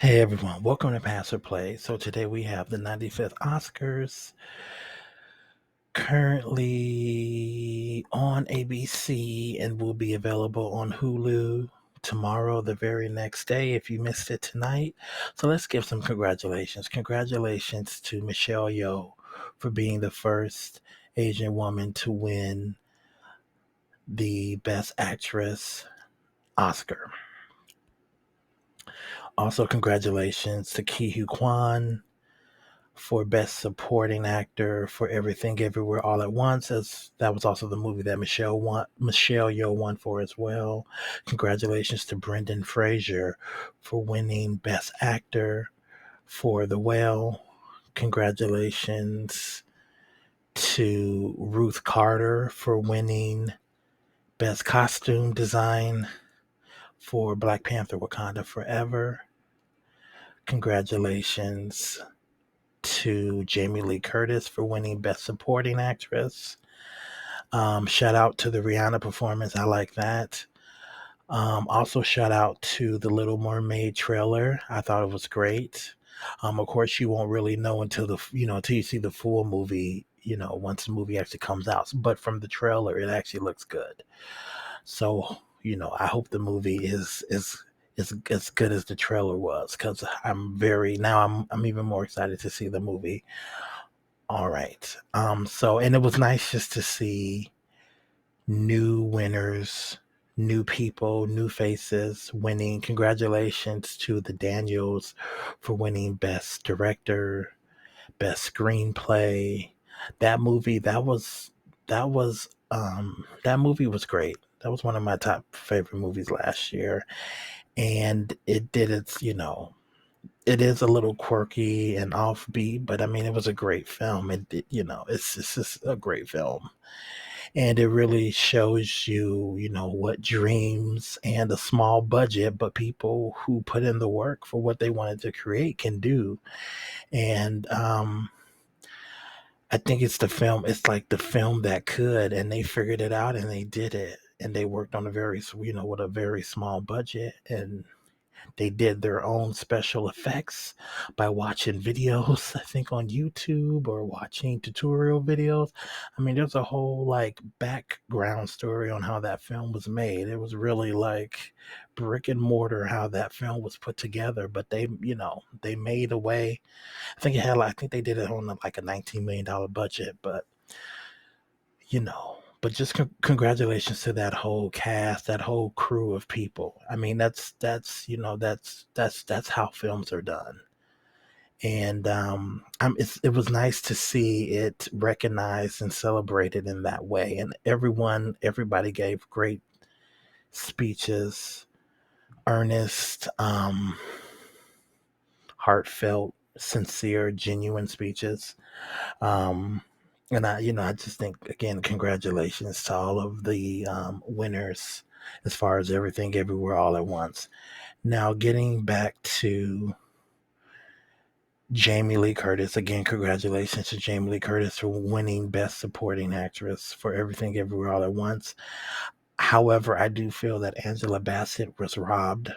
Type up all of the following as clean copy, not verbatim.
Hey everyone, welcome to Pass or Play. So today we have the 95th Oscars currently on ABC and will be available on Hulu tomorrow, the very next day, if you missed it tonight. So let's give some congratulations. Congratulations to Michelle Yeoh for being the first Asian woman to win the Best Actress Oscar. Also, congratulations to Ki Hu Kwan for Best Supporting Actor for Everything Everywhere All at Once, as that was also the movie that Michelle Yeoh won for as well. Congratulations to Brendan Fraser for winning Best Actor for The Whale. Congratulations to Ruth Carter for winning Best Costume Design for Black Panther Wakanda Forever. Congratulations to Jamie Lee Curtis for winning Best Supporting Actress. Shout out to the Rihanna performance. I like that. Also, shout out to the Little Mermaid trailer. I thought it was great. Of course, you won't really know until you see the full movie. Once the movie actually comes out. But from the trailer, it actually looks good. So, I hope the movie is as good as the trailer was, because I'm even more excited to see the movie. All right. And it was nice just to see new winners, new people, new faces winning. Congratulations to the Daniels for winning Best Director, Best Screenplay. That movie was great. That was one of my top favorite movies last year. And it is a little quirky and offbeat, but I mean, it was a great film. It's just a great film, and it really shows you, what dreams and a small budget, but people who put in the work for what they wanted to create can do. And I think it's the film. It's like the film that could, and they figured it out, and they did it, and they worked on with a very small budget, and they did their own special effects by watching videos, I think, on YouTube or watching tutorial videos. I mean, there's a whole like background story on how that film was made. It was really like brick and mortar how that film was put together, but they made a way. I think they did it on like a $19 million budget, but just congratulations to that whole cast, that whole crew of people. I mean, that's how films are done. And it was nice to see it recognized and celebrated in that way. And everybody gave great speeches, earnest, heartfelt, sincere, genuine speeches. Um, I just think, again, congratulations to all of the winners as far as Everything Everywhere All at Once. Now, getting back to Jamie Lee Curtis, again, congratulations to Jamie Lee Curtis for winning Best Supporting Actress for Everything Everywhere All at Once. However, I do feel that Angela Bassett was robbed.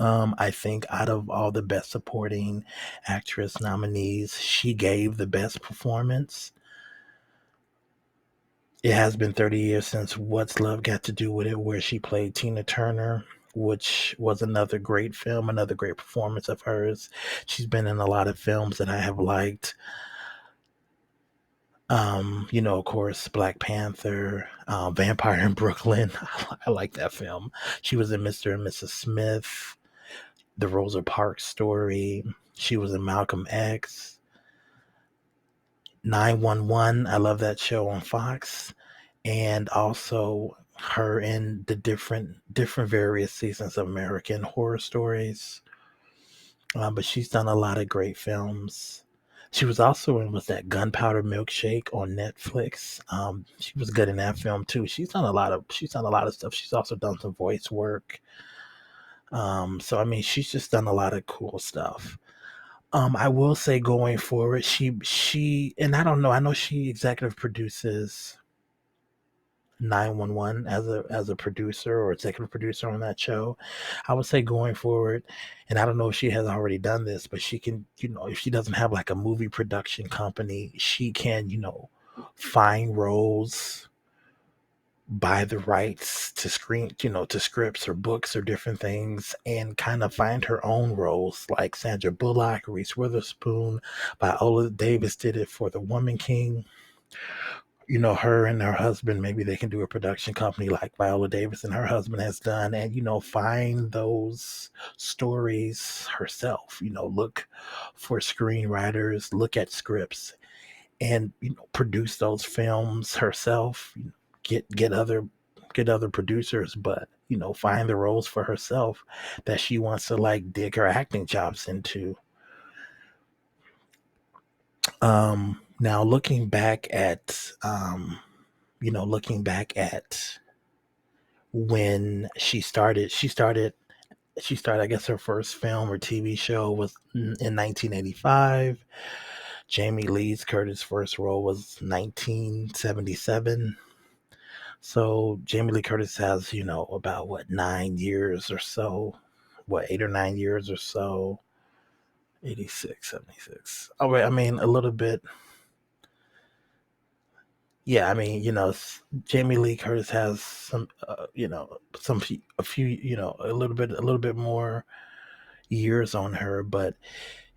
I think out of all the Best Supporting Actress nominees, she gave the best performance. It has been 30 years since What's Love Got to Do with It, where she played Tina Turner, which was another great film, another great performance of hers. She's been in a lot of films that I have liked. Of course, Black Panther, Vampire in Brooklyn. I like that film. She was in Mr. and Mrs. Smith, The Rosa Parks Story. She was in Malcolm X, 911. I love that show on Fox. And also her in the different various seasons of American Horror Stories. But she's done a lot of great films. She was also in with that Gunpowder Milkshake on Netflix. She was good in that film too. She's done a lot of stuff. She's also done some voice work. So I mean, she's just done a lot of cool stuff. I will say, going forward, she and I don't know. I know she executive produces 911 as a producer or executive producer on that show. I would say going forward, and I don't know if she has already done this, but she can, if she doesn't have like a movie production company, she can, find roles, buy the rights to screen, to scripts or books or different things, and kind of find her own roles, like Sandra Bullock, Reese Witherspoon, Viola Davis did it for The Woman King. Her and her husband, maybe they can do a production company like Viola Davis and her husband has done, and, find those stories herself, look for screenwriters, look at scripts, and, produce those films herself, get other producers, but, find the roles for herself that she wants to like dig her acting chops into. Now looking back at when she started, I guess her first film or TV show was in 1985. Jamie Lee Curtis' first role was 1977. So Jamie Lee Curtis has, about what, 9 years or so, what, 8 or 9 years or so, 86, 76. Oh, wait, I mean, a little bit. Yeah, I mean, Jamie Lee Curtis has some, a few, a little bit more years on her, but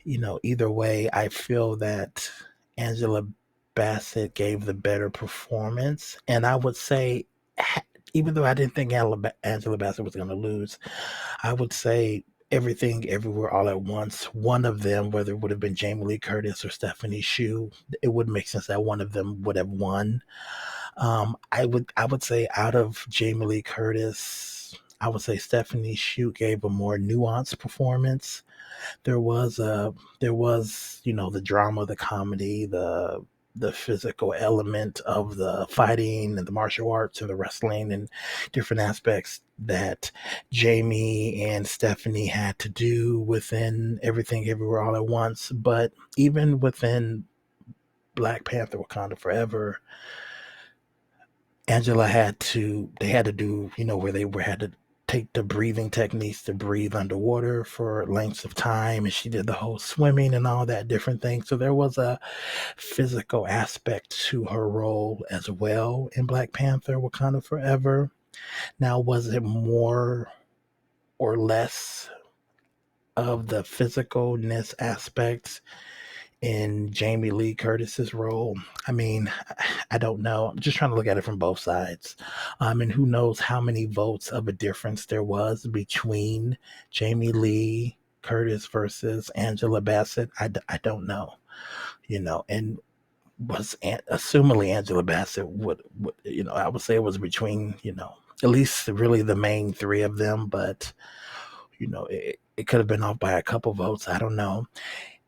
either way, I feel that Angela Bassett gave the better performance, and I would say, even though I didn't think Angela Bassett was going to lose, I would say Everything Everywhere All at Once, one of them, whether it would have been Jamie Lee Curtis or Stephanie Hsu, it would make sense that one of them would have won. I would say out of Jamie Lee Curtis, I would say Stephanie Hsu gave a more nuanced performance. There was the drama, the comedy, the physical element of the fighting and the martial arts and the wrestling and different aspects that Jamie and Stephanie had to do within Everything Everywhere All at Once. But even within Black Panther Wakanda Forever, they had to do, where had to take the breathing techniques to breathe underwater for lengths of time. And she did the whole swimming and all that different things. So there was a physical aspect to her role as well in Black Panther Wakanda Forever. Now, was it more or less of the physicalness aspects in Jamie Lee Curtis's role? I mean, I don't know. I'm just trying to look at it from both sides. And who knows how many votes of a difference there was between Jamie Lee Curtis versus Angela Bassett. I don't know, and assumingly Angela Bassett would, I would say it was between, at least really the main three of them, but, it could have been off by a couple votes. I don't know.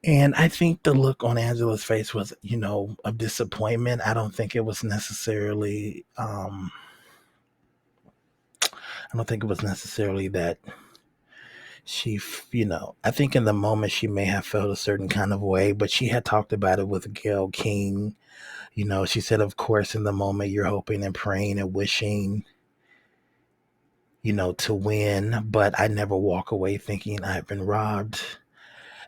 And I think the look on Angela's face was, of disappointment. I don't think it was necessarily, I don't think it was necessarily that I think in the moment she may have felt a certain kind of way, but she had talked about it with Gail King. She said, of course, in the moment you're hoping and praying and wishing, to win, but I never walk away thinking I've been robbed.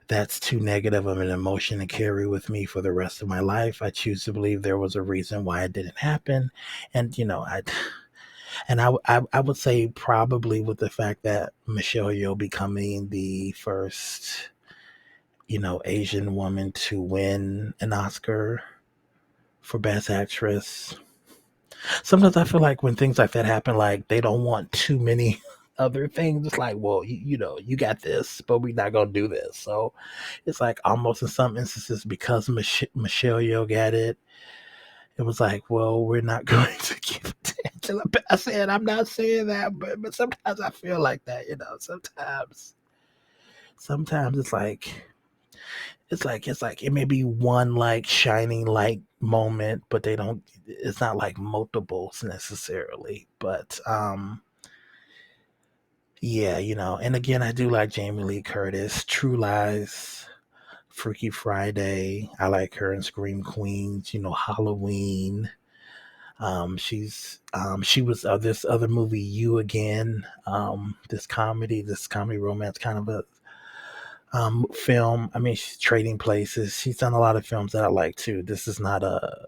That's too negative of an emotion to carry with me for the rest of my life. I choose to believe there was a reason why it didn't happen. And, I would say probably with the fact that Michelle Yeoh becoming the first, Asian woman to win an Oscar for Best Actress. Sometimes I feel like when things like that happen, like they don't want too many other things. It's like, well, you got this, but we're not gonna do this. So it's like almost in some instances because Michelle Yeoh got it, it was like, well, we're not going to give it to Angela Bassett. I'm not saying that, but sometimes I feel like that. Sometimes it's like it may be one like shining light moment, but they don't. It's not like multiples necessarily, but yeah, and again, I do like Jamie Lee Curtis, True Lies, Freaky Friday. I like her in Scream Queens, Halloween. She was this other movie, You Again, this comedy romance kind of a film. I mean, she's Trading Places. She's done a lot of films that I like too. This is not a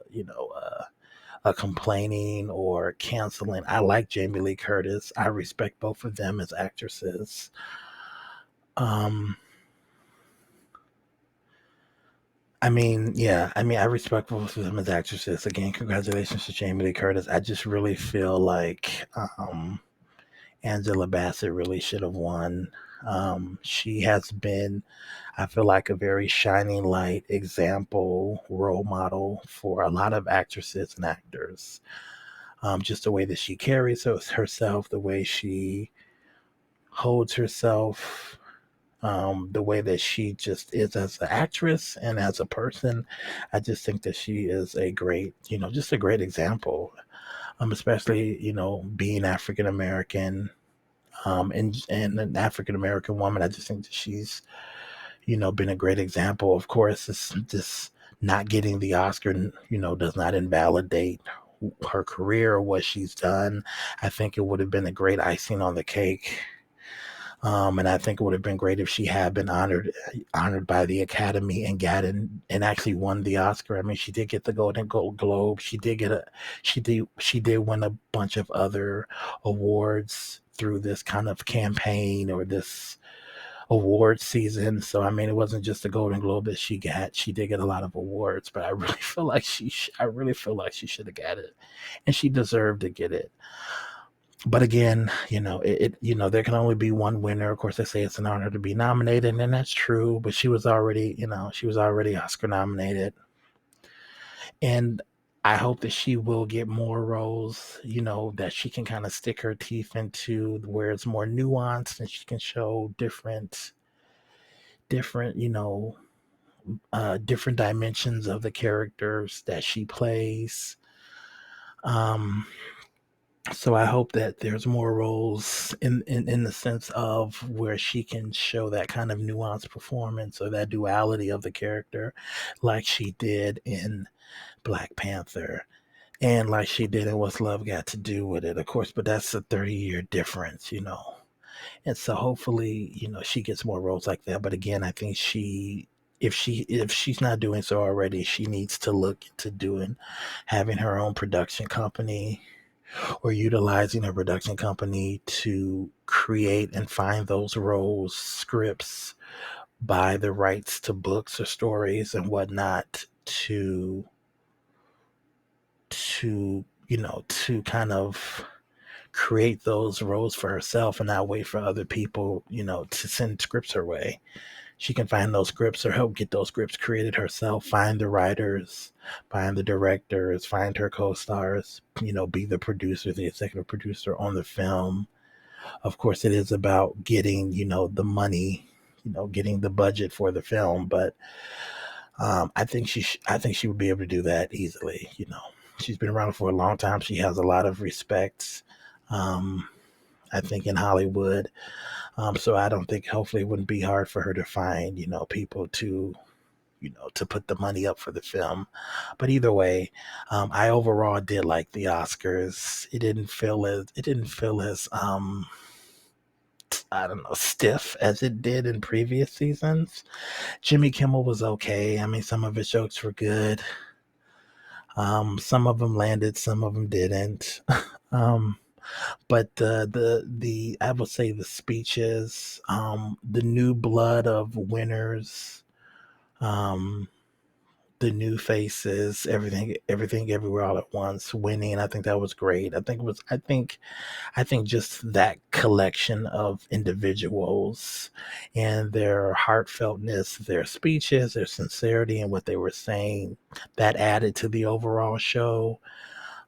complaining or canceling. I like Jamie Lee Curtis. I respect both of them as actresses. Um, I respect both of them as actresses. Again, congratulations to Jamie Lee Curtis. I just really feel like Angela Bassett really should have won. She has been, I feel like, a very shining light example, role model for a lot of actresses and actors. Just the way that she carries herself, the way she holds herself, the way that she just is as an actress and as a person. I just think that she is a great, just a great example. Especially, being African American, and an African American woman. I just think that she's, been a great example. Of course, this not getting the Oscar, does not invalidate her career or what she's done. I think it would have been a great icing on the cake. And I think it would have been great if she had been honored by the Academy and gotten and actually won the Oscar. I mean, she did get the Golden Globe. She did win a bunch of other awards through this kind of campaign or this award season. So I mean, it wasn't just the Golden Globe that she got. She did get a lot of awards, but I really feel like I really feel like she should have got it, and she deserved to get it. But again, there can only be one winner. Of course, they say it's an honor to be nominated, and that's true. But she was already Oscar nominated, and I hope that she will get more roles. That she can kind of stick her teeth into, where it's more nuanced, and she can show different, different dimensions of the characters that she plays. Um, so I hope that there's more roles in the sense of where she can show that kind of nuanced performance or that duality of the character, like she did in Black Panther and like she did in What's Love Got to Do with It, of course. But that's a 30-year difference. And so hopefully, she gets more roles like that. But again, I think if she's not doing so already, she needs to look into having her own production company or utilizing a production company to create and find those roles, scripts, buy the rights to books or stories and whatnot to kind of create those roles for herself and not wait for other people, to send scripts her way. She can find those scripts or help get those scripts created herself, find the writers, find the directors, find her co-stars, be the producer, the executive producer on the film. Of course, it is about getting, the money, getting the budget for the film, but I think she would be able to do that easily. She's been around for a long time. She has a lot of respect. Um, I think in Hollywood. So I don't think hopefully it wouldn't be hard for her to find, people to put the money up for the film. But either way, I overall did like the Oscars. It didn't feel as I don't know, stiff as it did in previous seasons. Jimmy Kimmel was okay. I mean, some of his jokes were good. Some of them landed, some of them didn't. um, but the I would say the speeches, the new blood of winners, um, the new faces, everything, everywhere, all at once, winning. I think that was great. I think just that collection of individuals and their heartfeltness, their speeches, their sincerity, and what they were saying, that added to the overall show.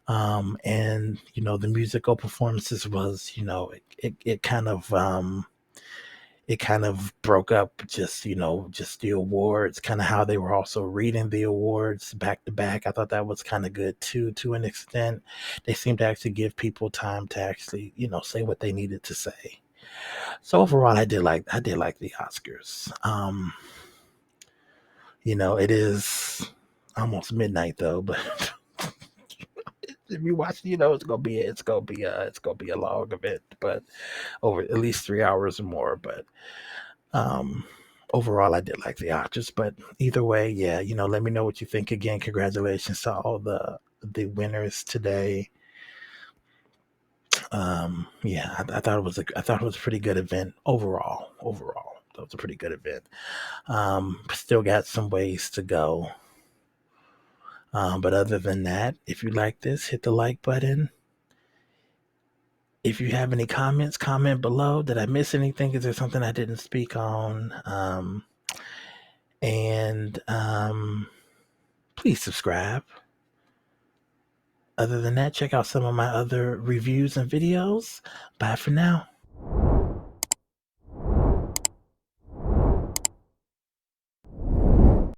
And the musical performances was, it kind of broke up just the awards, kind of how they were also reading the awards back to back. I thought that was kind of good too, to an extent. They seemed to actually give people time to actually, say what they needed to say. So overall, I did like the Oscars. It is almost midnight though, but if you watch, it's gonna be a long event, but over at least 3 hours or more. But um, overall, I did like the actress. But either way, yeah, let me know what you think. Again, congratulations to all the winners today. Yeah, I thought it was a pretty good event overall. Overall, that was a pretty good event. Still got some ways to go. But other than that, if you like this, hit the like button. If you have any comments, comment below. Did I miss anything? Is there something I didn't speak on? And please subscribe. Other than that, check out some of my other reviews and videos. Bye for now.